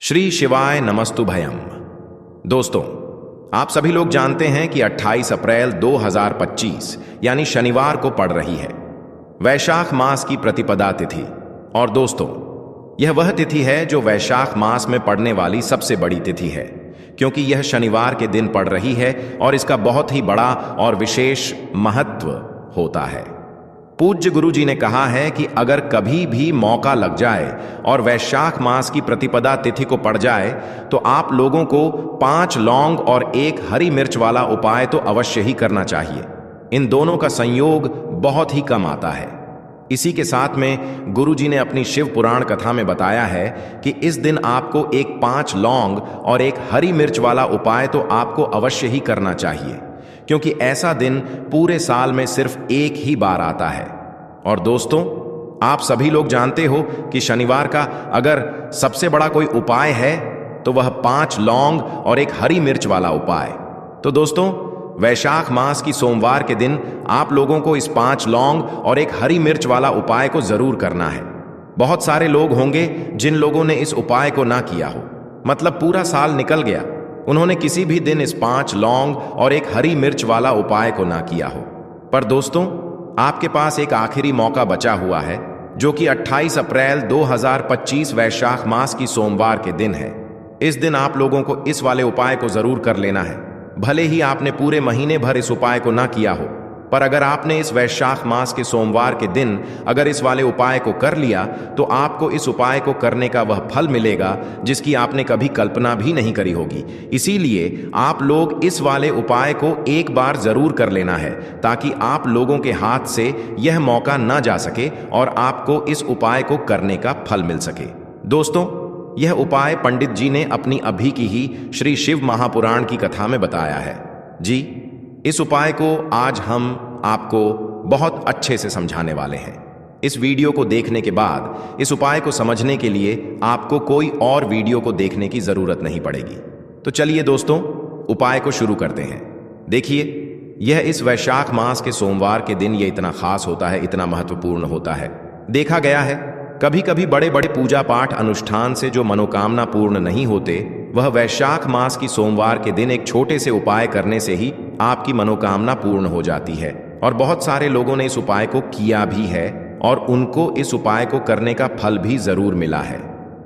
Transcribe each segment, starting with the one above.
श्री शिवाय नमस्तुभयम। दोस्तों, आप सभी लोग जानते हैं कि 28 अप्रैल 2025 यानी शनिवार को पड़ रही है वैशाख मास की प्रतिपदा तिथि। और दोस्तों, यह वह तिथि है जो वैशाख मास में पड़ने वाली सबसे बड़ी तिथि है, क्योंकि यह शनिवार के दिन पड़ रही है और इसका बहुत ही बड़ा और विशेष महत्व होता है। पूज्य गुरु जी ने कहा है कि अगर कभी भी मौका लग जाए और वैशाख मास की प्रतिपदा तिथि को पड़ जाए तो आप लोगों को 5 लौंग और 1 हरी मिर्च वाला उपाय तो अवश्य ही करना चाहिए। इन दोनों का संयोग बहुत ही कम आता है। इसी के साथ में गुरु जी ने अपनी शिव पुराण कथा में बताया है कि इस दिन आपको 5 लौंग और 1 हरी मिर्च वाला उपाय तो आपको अवश्य ही करना चाहिए, क्योंकि ऐसा दिन पूरे साल में सिर्फ एक ही बार आता है। और दोस्तों, आप सभी लोग जानते हो कि शनिवार का अगर सबसे बड़ा कोई उपाय है तो वह 5 लौंग और 1 हरी मिर्च वाला उपाय। तो दोस्तों, वैशाख मास की सोमवार के दिन आप लोगों को इस 5 लौंग और 1 हरी मिर्च वाला उपाय को जरूर करना है। बहुत सारे लोग होंगे जिन लोगों ने इस उपाय को ना किया हो, मतलब पूरा साल निकल गया, उन्होंने किसी भी दिन इस 5 लौंग और 1 हरी मिर्च वाला उपाय को ना किया हो। पर दोस्तों, आपके पास एक आखिरी मौका बचा हुआ है, जो कि 28 अप्रैल 2025 वैशाख मास की सोमवार के दिन है। इस दिन आप लोगों को इस वाले उपाय को जरूर कर लेना है। भले ही आपने पूरे महीने भर इस उपाय को ना किया हो, पर अगर आपने इस वैशाख मास के सोमवार के दिन अगर इस वाले उपाय को कर लिया तो आपको इस उपाय को करने का वह फल मिलेगा जिसकी आपने कभी कल्पना भी नहीं करी होगी। इसीलिए आप लोग इस वाले उपाय को एक बार जरूर कर लेना है, ताकि आप लोगों के हाथ से यह मौका ना जा सके और आपको इस उपाय को करने का फल मिल सके। दोस्तों, यह उपाय पंडित जी ने अपनी अभी की ही श्री शिव महापुराण की कथा में बताया है। जी, इस उपाय को आज हम आपको बहुत अच्छे से समझाने वाले हैं। इस वीडियो को देखने के बाद इस उपाय को समझने के लिए आपको कोई और वीडियो को देखने की जरूरत नहीं पड़ेगी। तो चलिए दोस्तों, उपाय को शुरू करते हैं। देखिए, यह इस वैशाख मास के सोमवार के दिन ये इतना खास होता है, इतना महत्वपूर्ण होता है। देखा गया है कभी कभी बड़े बड़े पूजा पाठ अनुष्ठान से जो मनोकामना पूर्ण नहीं होते, वह वैशाख मास की सोमवार के दिन एक छोटे से उपाय करने से ही आपकी मनोकामना पूर्ण हो जाती है। और बहुत सारे लोगों ने इस उपाय को किया भी है और उनको इस उपाय को करने का फल भी जरूर मिला है।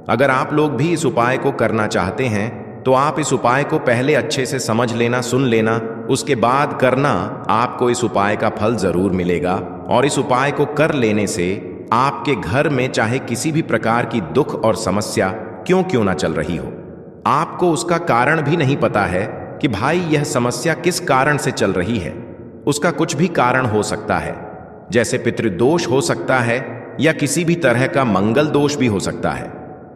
अगर आप लोग भी इस उपाय को करना चाहते हैं तो आप इस उपाय को पहले अच्छे से समझ लेना, सुन लेना, उसके बाद करना। आपको इस उपाय का फल जरूर मिलेगा। और इस उपाय को कर लेने से आपके घर में चाहे किसी भी प्रकार की दुख और समस्या क्यों ना चल रही हो, आपको उसका कारण भी नहीं पता है कि भाई यह समस्या किस कारण से चल रही है। उसका कुछ भी कारण हो सकता है, जैसे पितृदोष हो सकता है या किसी भी तरह का मंगल दोष भी हो सकता है।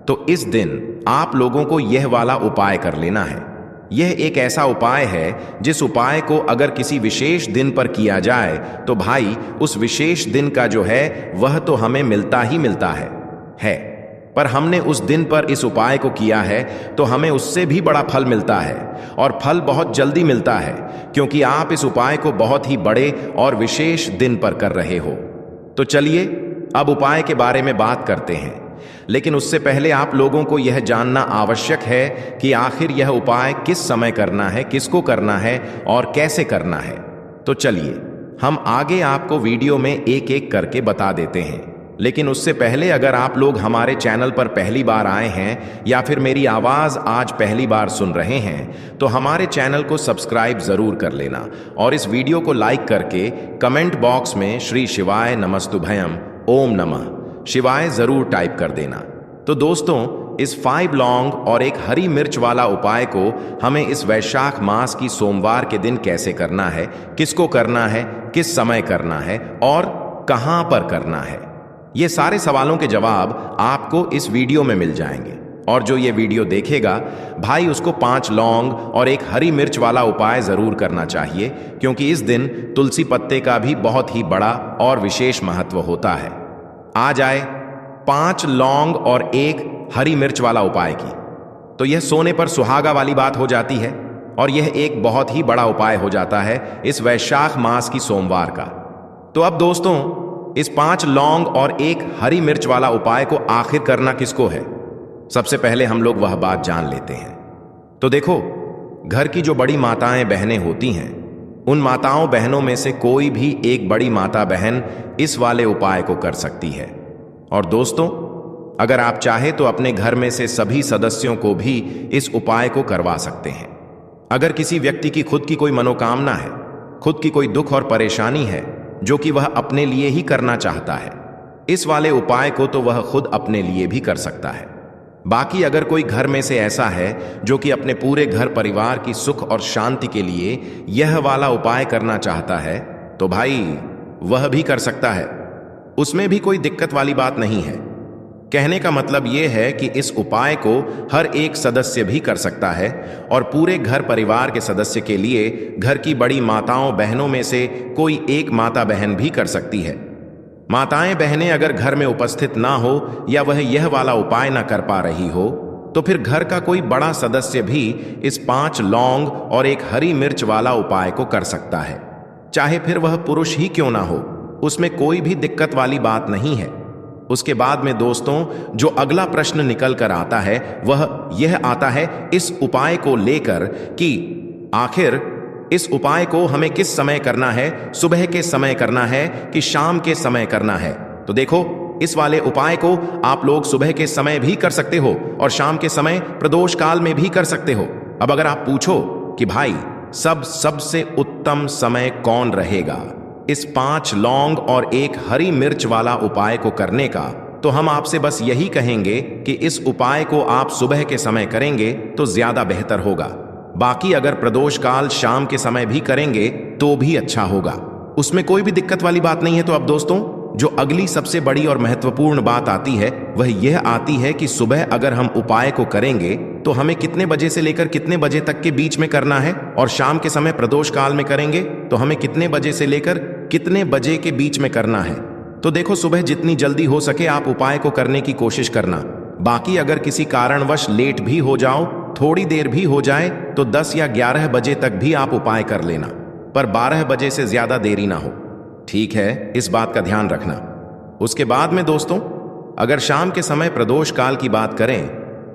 तो इस दिन आप लोगों को यह वाला उपाय कर लेना है। यह एक ऐसा उपाय है जिस उपाय को अगर किसी विशेष दिन पर किया जाए तो भाई उस विशेष दिन का जो है वह तो हमें मिलता ही मिलता है। पर हमने उस दिन पर इस उपाय को किया है तो हमें उससे भी बड़ा फल मिलता है, और फल बहुत जल्दी मिलता है, क्योंकि आप इस उपाय को बहुत ही बड़े और विशेष दिन पर कर रहे हो। तो चलिए अब उपाय के बारे में बात करते हैं। लेकिन उससे पहले आप लोगों को यह जानना आवश्यक है कि आखिर यह उपाय किस समय करना है, किसको करना है और कैसे करना है। तो चलिए हम आगे आपको वीडियो में एक एक करके बता देते हैं। लेकिन उससे पहले अगर आप लोग हमारे चैनल पर पहली बार आए हैं या फिर मेरी आवाज़ आज पहली बार सुन रहे हैं तो हमारे चैनल को सब्सक्राइब ज़रूर कर लेना और इस वीडियो को लाइक करके कमेंट बॉक्स में श्री शिवाय नमस्तुभयम ओम नमः शिवाय ज़रूर टाइप कर देना। तो दोस्तों, इस 5 लौंग और 1 हरी मिर्च वाला उपाय को हमें इस वैशाख मास की सोमवार के दिन कैसे करना है, किसको करना है, किस समय करना है और कहाँ पर करना है, ये सारे सवालों के जवाब आपको इस वीडियो में मिल जाएंगे। और जो ये वीडियो देखेगा भाई, उसको 5 लौंग और 1 हरी मिर्च वाला उपाय जरूर करना चाहिए, क्योंकि इस दिन तुलसी पत्ते का भी बहुत ही बड़ा और विशेष महत्व होता है। आ जाए 5 लौंग और 1 हरी मिर्च वाला उपाय की, तो यह सोने पर सुहागा वाली बात हो जाती है और यह एक बहुत ही बड़ा उपाय हो जाता है इस वैशाख मास की सोमवार का। तो अब दोस्तों, इस 5 लौंग और 1 हरी मिर्च वाला उपाय को आखिर करना किसको है? सबसे पहले हम लोग वह बात जान लेते हैं। तो देखो, घर की जो बड़ी माताएं बहनें होती हैं, उन माताओं बहनों में से कोई भी एक बड़ी माता बहन इस वाले उपाय को कर सकती है। और दोस्तों, अगर आप चाहे तो अपने घर में से सभी सदस्यों को भी इस उपाय को करवा सकते हैं। अगर किसी व्यक्ति की खुद की कोई मनोकामना है, खुद की कोई दुख और परेशानी है जो कि वह अपने लिए ही करना चाहता है, इस वाले उपाय को तो वह खुद अपने लिए भी कर सकता है। बाकी अगर कोई घर में से ऐसा है जो कि अपने पूरे घर परिवार की सुख और शांति के लिए यह वाला उपाय करना चाहता है, तो भाई वह भी कर सकता है। उसमें भी कोई दिक्कत वाली बात नहीं है। कहने का मतलब यह है कि इस उपाय को हर एक सदस्य भी कर सकता है और पूरे घर परिवार के सदस्य के लिए घर की बड़ी माताओं बहनों में से कोई एक माता बहन भी कर सकती है। माताएं बहनें अगर घर में उपस्थित ना हो या वह यह वाला उपाय ना कर पा रही हो, तो फिर घर का कोई बड़ा सदस्य भी इस 5 लौंग और 1 हरी मिर्च वाला उपाय को कर सकता है। चाहे फिर वह पुरुष ही क्यों ना हो, उसमें कोई भी दिक्कत वाली बात नहीं है। उसके बाद में दोस्तों, जो अगला प्रश्न निकल कर आता है वह यह आता है इस उपाय को लेकर कि आखिर इस उपाय को हमें किस समय करना है, सुबह के समय करना है कि शाम के समय करना है। तो देखो, इस वाले उपाय को आप लोग सुबह के समय भी कर सकते हो और शाम के समय प्रदोष काल में भी कर सकते हो। अब अगर आप पूछो कि भाई सबसे उत्तम समय कौन रहेगा इस 5 लौंग और 1 हरी मिर्च वाला उपाय को करने का, तो हम आपसे बस यही कहेंगे कि इस उपाय को आप सुबह के समय करेंगे तो ज्यादा बेहतर होगा। बाकी अगर प्रदोष काल शाम के समय भी करेंगे तो भी अच्छा होगा, उसमें कोई भी दिक्कत वाली बात नहीं है। तो अब दोस्तों, जो अगली सबसे बड़ी और महत्वपूर्ण बात आती है वह यह आती है कि सुबह अगर हम उपाय को करेंगे तो हमें कितने बजे से लेकर कितने बजे तक के बीच में करना है, और शाम के समय प्रदोष काल में करेंगे तो हमें कितने बजे से लेकर कितने बजे के बीच में करना है। तो देखो, सुबह जितनी जल्दी हो सके आप उपाय को करने की कोशिश करना। बाकी अगर किसी कारणवश लेट भी हो जाओ, थोड़ी देर भी हो जाए, तो 10 या 11 बजे तक भी आप उपाय कर लेना, पर 12 बजे से ज्यादा देरी ना हो। ठीक है, इस बात का ध्यान रखना। उसके बाद में दोस्तों, अगर शाम के समय प्रदोष काल की बात करें,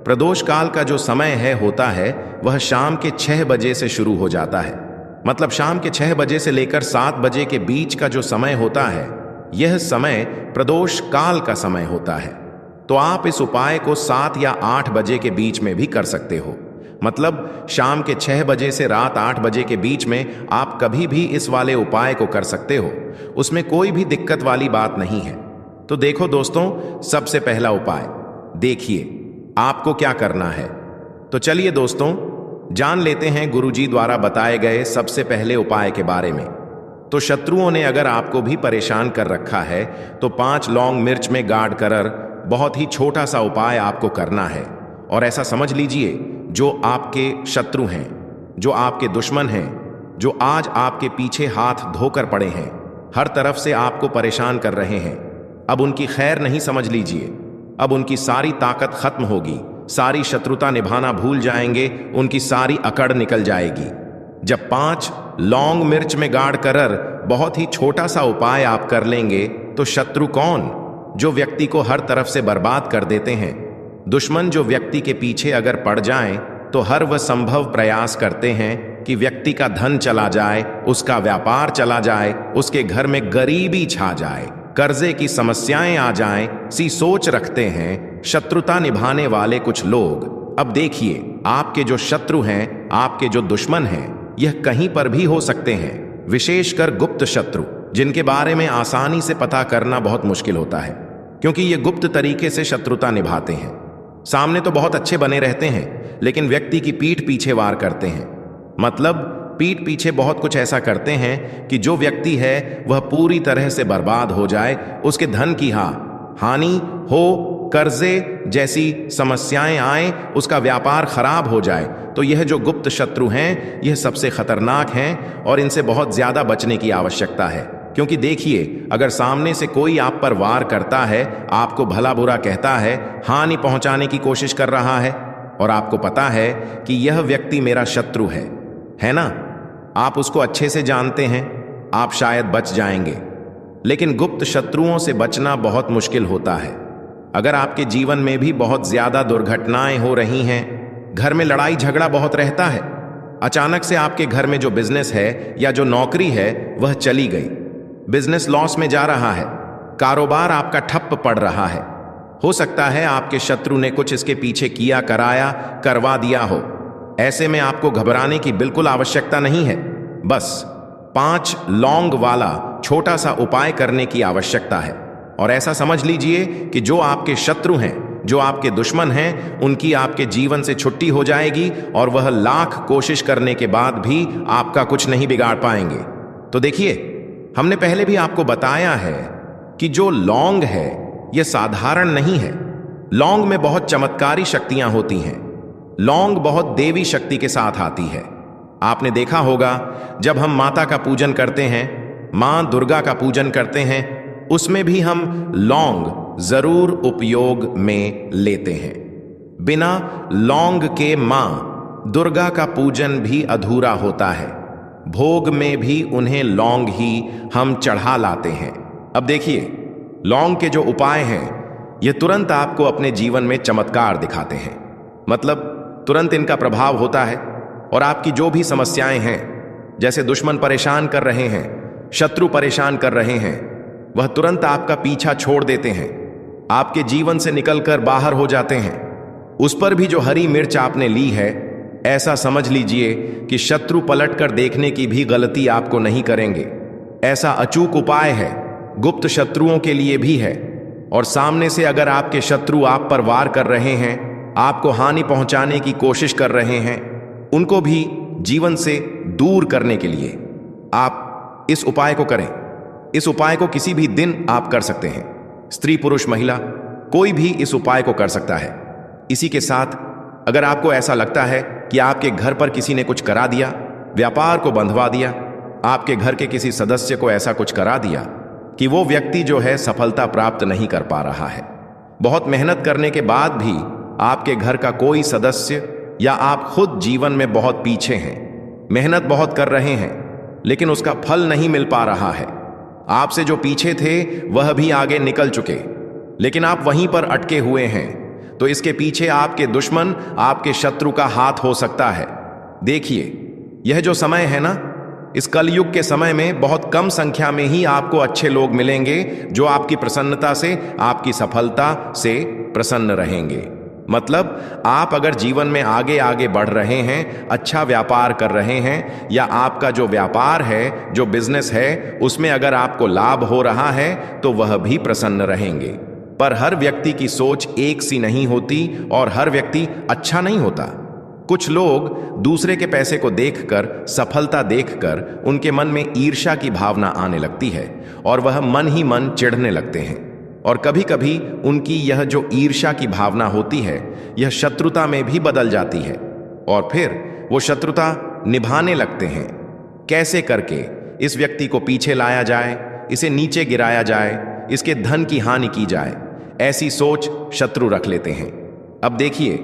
प्रदोष काल का जो समय होता है वह शाम के 6 बजे से शुरू हो जाता है। मतलब शाम के 6 बजे से लेकर 7 बजे के बीच का जो समय होता है, यह समय प्रदोष काल का समय होता है। तो आप इस उपाय को 7 या 8 बजे के बीच में भी कर सकते हो। मतलब शाम के 6 बजे से रात 8 बजे के बीच में आप कभी भी इस वाले उपाय को कर सकते हो, उसमें कोई भी दिक्कत वाली बात नहीं है। तो देखो दोस्तों, सबसे पहला उपाय देखिए आपको क्या करना है। तो चलिए दोस्तों, जान लेते हैं गुरुजी द्वारा बताए गए सबसे पहले उपाय के बारे में। तो शत्रुओं ने अगर आपको भी परेशान कर रखा है तो 5 लौंग मिर्च में गाड़ कर बहुत ही छोटा सा उपाय आपको करना है। और ऐसा समझ लीजिए, जो आपके शत्रु हैं, जो आपके दुश्मन हैं, जो आज आपके पीछे हाथ धोकर पड़े हैं, हर तरफ से आपको परेशान कर रहे हैं, अब उनकी खैर नहीं समझ लीजिए। अब उनकी सारी ताकत खत्म होगी, सारी शत्रुता निभाना भूल जाएंगे, उनकी सारी अकड़ निकल जाएगी। जब 5 लौंग मिर्च में गाड़ कर बहुत ही छोटा सा उपाय आप कर लेंगे, तो शत्रु कौन? जो व्यक्ति को हर तरफ से बर्बाद कर देते हैं। दुश्मन जो व्यक्ति के पीछे अगर पड़ जाएं, तो हर वह संभव प्रयास करते हैं कि व्यक्ति का धन चला जाए, उसका व्यापार चला जाए, उसके घर में गरीबी छा जाए, कर्जे की समस्याएं आ जाएं, सी सोच रखते हैं शत्रुता निभाने वाले कुछ लोग। अब देखिए, आपके जो शत्रु हैं, आपके जो दुश्मन हैं, यह कहीं पर भी हो सकते हैं, विशेषकर गुप्त शत्रु, जिनके बारे में आसानी से पता करना बहुत मुश्किल होता है, क्योंकि ये गुप्त तरीके से शत्रुता निभाते हैं। सामने तो बहुत अच्छे बने रहते हैं, लेकिन व्यक्ति की पीठ पीछे वार करते हैं। मतलब पीठ पीछे बहुत कुछ ऐसा करते हैं कि जो व्यक्ति है वह पूरी तरह से बर्बाद हो जाए, उसके धन की हानि हो, कर्जे जैसी समस्याएं आए, उसका व्यापार खराब हो जाए। तो यह जो गुप्त शत्रु हैं, यह सबसे खतरनाक हैं और इनसे बहुत ज्यादा बचने की आवश्यकता है। क्योंकि देखिए, अगर सामने से कोई आप पर वार करता है, आपको भला बुरा कहता है, हानि पहुंचाने की कोशिश कर रहा है, और आपको पता है कि यह व्यक्ति मेरा शत्रु है ना, आप उसको अच्छे से जानते हैं, आप शायद बच जाएंगे। लेकिन गुप्त शत्रुओं से बचना बहुत मुश्किल होता है। अगर आपके जीवन में भी बहुत ज्यादा दुर्घटनाएं हो रही हैं, घर में लड़ाई झगड़ा बहुत रहता है, अचानक से आपके घर में जो बिजनेस है या जो नौकरी है वह चली गई, बिजनेस लॉस में जा रहा है, कारोबार आपका ठप्प पड़ रहा है, हो सकता है आपके शत्रु ने कुछ इसके पीछे किया कराया करवा दिया हो। ऐसे में आपको घबराने की बिल्कुल आवश्यकता नहीं है। बस 5 लौंग वाला छोटा सा उपाय करने की आवश्यकता है। और ऐसा समझ लीजिए कि जो आपके शत्रु हैं, जो आपके दुश्मन हैं, उनकी आपके जीवन से छुट्टी हो जाएगी और वह लाख कोशिश करने के बाद भी आपका कुछ नहीं बिगाड़ पाएंगे। तो देखिए, हमने पहले भी आपको बताया है कि जो लौंग है यह साधारण नहीं है। लौंग में बहुत चमत्कारी शक्तियां होती हैं। लौंग बहुत देवी शक्ति के साथ आती है। आपने देखा होगा, जब हम माता का पूजन करते हैं, मां दुर्गा का पूजन करते हैं, उसमें भी हम लौंग जरूर उपयोग में लेते हैं। बिना लौंग के मां दुर्गा का पूजन भी अधूरा होता है। भोग में भी उन्हें लौंग ही हम चढ़ा लाते हैं। अब देखिए, लौंग के जो उपाय हैं, ये तुरंत आपको अपने जीवन में चमत्कार दिखाते हैं। मतलब तुरंत इनका प्रभाव होता है और आपकी जो भी समस्याएं हैं, जैसे दुश्मन परेशान कर रहे हैं, शत्रु परेशान कर रहे हैं, वह तुरंत आपका पीछा छोड़ देते हैं, आपके जीवन से निकलकर बाहर हो जाते हैं। उस पर भी जो हरी मिर्च आपने ली है, ऐसा समझ लीजिए कि शत्रु पलटकर देखने की भी गलती आपको नहीं करेंगे। ऐसा अचूक उपाय है, गुप्त शत्रुओं के लिए भी है। और सामने से अगर आपके शत्रु आप पर वार कर रहे हैं, आपको हानि पहुंचाने की कोशिश कर रहे हैं, उनको भी जीवन से दूर करने के लिए आप इस उपाय को करें। इस उपाय को किसी भी दिन आप कर सकते हैं। स्त्री पुरुष महिला कोई भी इस उपाय को कर सकता है। इसी के साथ अगर आपको ऐसा लगता है कि आपके घर पर किसी ने कुछ करा दिया, व्यापार को बंधवा दिया, आपके घर के किसी सदस्य को ऐसा कुछ करा दिया कि वो व्यक्ति जो है सफलता प्राप्त नहीं कर पा रहा है, बहुत मेहनत करने के बाद भी आपके घर का कोई सदस्य या आप खुद जीवन में बहुत पीछे हैं, मेहनत बहुत कर रहे हैं लेकिन उसका फल नहीं मिल पा रहा है, आपसे जो पीछे थे वह भी आगे निकल चुके, लेकिन आप वहीं पर अटके हुए हैं, तो इसके पीछे आपके दुश्मन, आपके शत्रु का हाथ हो सकता है। देखिए, यह जो समय है ना, इस कलयुग के समय में बहुत कम संख्या में ही आपको अच्छे लोग मिलेंगे जो आपकी प्रसन्नता से, आपकी सफलता से प्रसन्न रहेंगे। मतलब आप अगर जीवन में आगे आगे बढ़ रहे हैं, अच्छा व्यापार कर रहे हैं, या आपका जो व्यापार है, जो बिजनेस है, उसमें अगर आपको लाभ हो रहा है, तो वह भी प्रसन्न रहेंगे। पर हर व्यक्ति की सोच एक सी नहीं होती और हर व्यक्ति अच्छा नहीं होता। कुछ लोग दूसरे के पैसे को देखकर, सफलता देखकर उनके मन में ईर्ष्या की भावना आने लगती है और वह मन ही मन चिढ़ने लगते हैं। और कभी कभी उनकी यह जो ईर्ष्या की भावना होती है, यह शत्रुता में भी बदल जाती है और फिर वो शत्रुता निभाने लगते हैं। कैसे करके इस व्यक्ति को पीछे लाया जाए, इसे नीचे गिराया जाए, इसके धन की हानि की जाए, ऐसी सोच शत्रु रख लेते हैं। अब देखिए,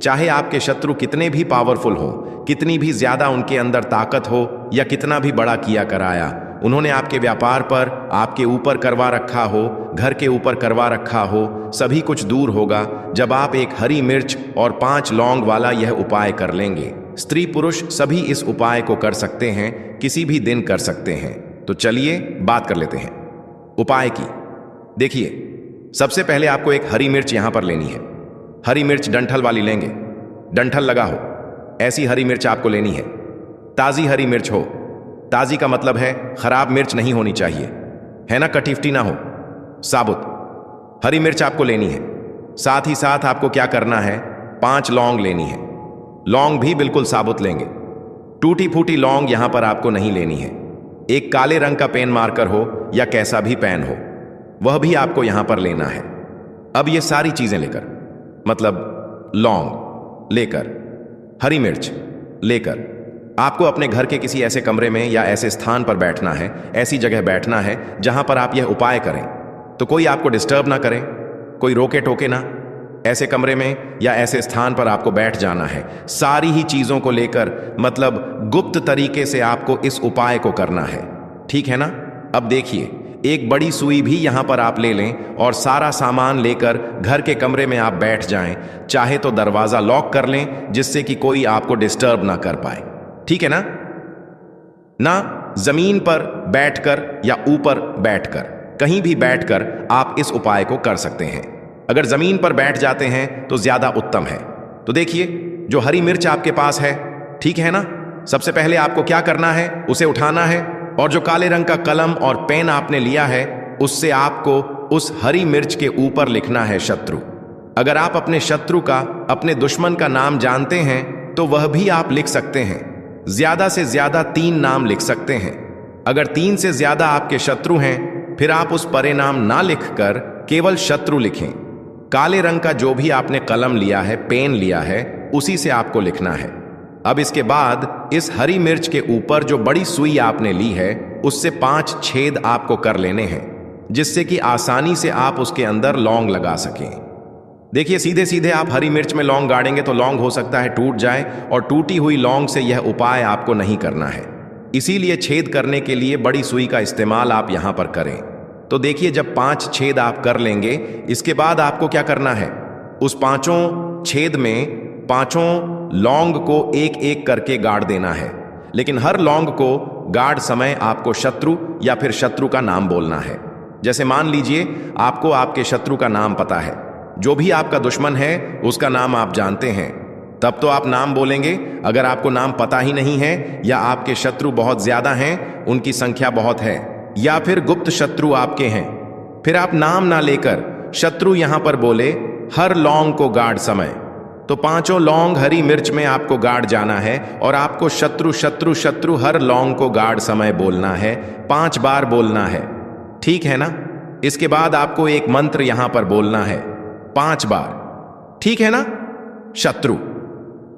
चाहे आपके शत्रु कितने भी पावरफुल हो, कितनी भी ज्यादा उनके अंदर ताकत हो, या कितना भी बड़ा किया कराया, उन्होंने आपके व्यापार पर, आपके ऊपर करवा रखा हो, घर के ऊपर करवा रखा हो, सभी कुछ दूर होगा जब आप एक हरी मिर्च और 5 लौंग वाला यह उपाय कर लेंगे। स्त्री पुरुष सभी इस उपाय को कर सकते हैं, किसी भी दिन कर सकते हैं। तो चलिए बात कर लेते हैं उपाय की। देखिए, सबसे पहले आपको एक हरी मिर्च यहां पर लेनी है। हरी मिर्च डंठल वाली लेंगे, डंठल लगा हो ऐसी हरी मिर्च आपको लेनी है। ताजी हरी मिर्च हो, ताजी का मतलब है खराब मिर्च नहीं होनी चाहिए, है ना, कटिफ्टी ना हो, साबुत हरी मिर्च आपको लेनी है। साथ ही साथ आपको क्या करना है, 5 लौंग लेनी है। लौंग भी बिल्कुल साबुत लेंगे, टूटी फूटी लौंग यहां पर आपको नहीं लेनी है। एक काले रंग का पेन मार्कर हो या कैसा भी पेन हो, वह भी आपको यहां पर लेना है। अब ये सारी चीजें लेकर, मतलब लौंग लेकर, हरी मिर्च लेकर, आपको अपने घर के किसी ऐसे कमरे में या ऐसे स्थान पर बैठना है, ऐसी जगह बैठना है जहां पर आप यह उपाय करें तो कोई आपको डिस्टर्ब ना करे, कोई रोके टोके ना। ऐसे कमरे में या ऐसे स्थान पर आपको बैठ जाना है। सारी ही चीजों को लेकर, मतलब गुप्त तरीके से आपको इस उपाय को करना है, ठीक है ना। अब देखिए, एक बड़ी सुई भी यहां पर आप ले लें और सारा सामान लेकर घर के कमरे में आप बैठ जाएं। चाहे तो दरवाजा लॉक कर लें जिससे कि कोई आपको डिस्टर्ब ना कर पाए। ठीक है ना जमीन पर बैठकर या ऊपर बैठकर, कहीं भी बैठकर आप इस उपाय को कर सकते हैं। अगर जमीन पर बैठ जाते हैं तो ज्यादा उत्तम है। तो देखिए, जो हरी मिर्च आपके पास है, ठीक है ना, सबसे पहले आपको क्या करना है, उसे उठाना है और जो काले रंग का कलम और पेन आपने लिया है उससे आपको उस हरी मिर्च के ऊपर लिखना है शत्रु। अगर आप अपने शत्रु का, अपने दुश्मन का नाम जानते हैं तो वह भी आप लिख सकते हैं। ज्यादा से ज्यादा 3 नाम लिख सकते हैं। अगर 3 से ज्यादा आपके शत्रु हैं फिर आप उस परिणाम ना लिखकर केवल शत्रु लिखें। काले रंग का जो भी आपने कलम लिया है, पेन लिया है, उसी से आपको लिखना है। अब इसके बाद इस हरी मिर्च के ऊपर जो बड़ी सुई आपने ली है उससे 5 छेद आपको कर लेने हैं जिससे कि आसानी से आप उसके अंदर लौंग लगा सकें। देखिए, सीधे सीधे आप हरी मिर्च में लौंग गाड़ेंगे तो लौंग हो सकता है टूट जाए और टूटी हुई लौंग से यह उपाय आपको नहीं करना है। इसीलिए छेद करने के लिए बड़ी सुई का इस्तेमाल आप यहां पर करें। तो देखिए, जब 5 छेद आप कर लेंगे, इसके बाद आपको क्या करना है, उस 5 छेद में 5 लौंग को एक एक करके गाड़ देना है। लेकिन हर लौंग को गाड़ समय आपको शत्रु या फिर शत्रु का नाम बोलना है। जैसे मान लीजिए आपको आपके शत्रु का नाम पता है, जो भी आपका दुश्मन है उसका नाम आप जानते हैं, तब तो आप नाम बोलेंगे। अगर आपको नाम पता ही नहीं है या आपके शत्रु बहुत ज्यादा हैं, उनकी संख्या बहुत है, या फिर गुप्त शत्रु आपके हैं, फिर आप नाम ना लेकर शत्रु यहां पर बोले हर लौंग को गाड़ समय। तो 5 लौंग हरी मिर्च में आपको गाड़ जाना है और आपको शत्रु शत्रु शत्रु हर लौंग को गाड़ समय बोलना है, 5 बार बोलना है। ठीक है ना। इसके बाद आपको एक मंत्र यहां पर बोलना है 5 बार। ठीक है ना। शत्रु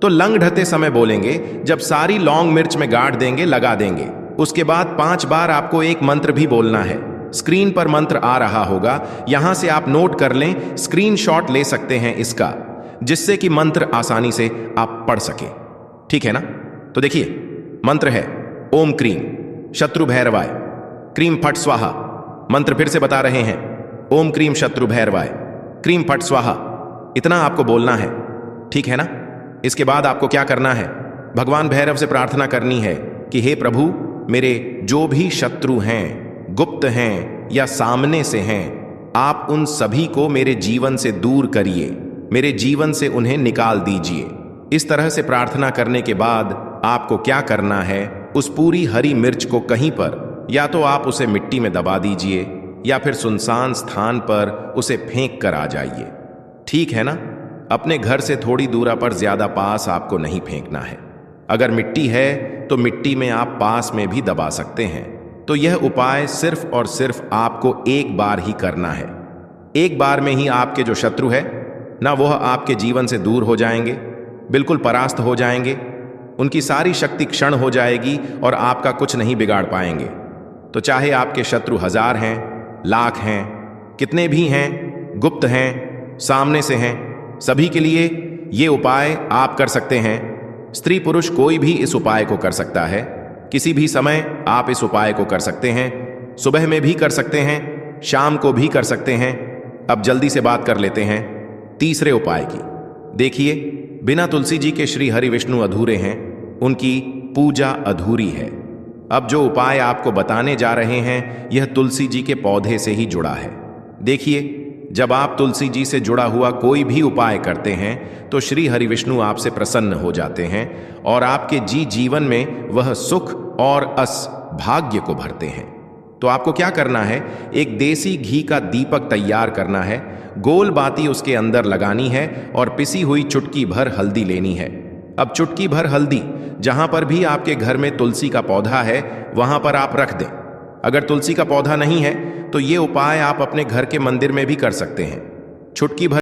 तो लंग ढते समय बोलेंगे, जब सारी लौंग मिर्च में गाड़ देंगे, लगा देंगे। उसके बाद 5 बार आपको एक मंत्र भी बोलना है। स्क्रीन पर मंत्र आ रहा होगा, यहां से आप नोट कर लें, स्क्रीनशॉट ले सकते हैं इसका, जिससे कि मंत्र आसानी से आप पढ़ सके। ठीक है ना। तो देखिए, मंत्र है ओम क्रीम शत्रु भैरवाय क्रीम फट स्वाहा। मंत्र फिर से बता रहे हैं, ओम क्रीम शत्रु भैरवाय क्रीम फट स्वाहा। इतना आपको बोलना है। ठीक है ना। इसके बाद आपको क्या करना है, भगवान भैरव से प्रार्थना करनी है कि हे प्रभु, मेरे जो भी शत्रु हैं, गुप्त हैं या सामने से हैं, आप उन सभी को मेरे जीवन से दूर करिए, मेरे जीवन से उन्हें निकाल दीजिए। इस तरह से प्रार्थना करने के बाद आपको क्या करना है, उस पूरी हरी मिर्च को कहीं पर, या तो आप उसे मिट्टी में दबा दीजिए या फिर सुनसान स्थान पर उसे फेंक कर आ जाइए। ठीक है ना। अपने घर से थोड़ी दूर पर, ज्यादा पास आपको नहीं फेंकना है। अगर मिट्टी है तो मिट्टी में आप पास में भी दबा सकते हैं। तो यह उपाय सिर्फ और सिर्फ आपको एक बार ही करना है। एक बार में ही आपके जो शत्रु है ना, वह आपके जीवन से दूर हो जाएंगे, बिल्कुल परास्त हो जाएंगे, उनकी सारी शक्ति क्षण हो जाएगी और आपका कुछ नहीं बिगाड़ पाएंगे। तो चाहे आपके शत्रु 1000 हैं, लाख हैं, कितने भी हैं, गुप्त हैं, सामने से हैं, सभी के लिए ये उपाय आप कर सकते हैं। स्त्री पुरुष कोई भी इस उपाय को कर सकता है। किसी भी समय आप इस उपाय को कर सकते हैं। सुबह में भी कर सकते हैं, शाम को भी कर सकते हैं। अब जल्दी से बात कर लेते हैं तीसरे उपाय की। देखिए, बिना तुलसी जी के श्री हरि विष्णु अधूरे हैं, उनकी पूजा अधूरी है। अब जो उपाय आपको बताने जा रहे हैं, यह तुलसी जी के पौधे से ही जुड़ा है। देखिए, जब आप तुलसी जी से जुड़ा हुआ कोई भी उपाय करते हैं तो श्री हरि विष्णु आपसे प्रसन्न हो जाते हैं और आपके जीवन में वह सुख और भाग्य को भरते हैं। तो आपको क्या करना है, एक देसी घी का दीपक तैयार करना है, गोल बाती उसके अंदर लगानी है और पिसी हुई चुटकी भर हल्दी लेनी है। अब चुटकी भर हल्दी जहां पर भी आपके घर में तुलसी का पौधा है वहां पर आप रख दें। अगर तुलसी का पौधा नहीं है तो ये उपाय आप अपने घर के मंदिर में भी कर सकते हैं। चुटकी भर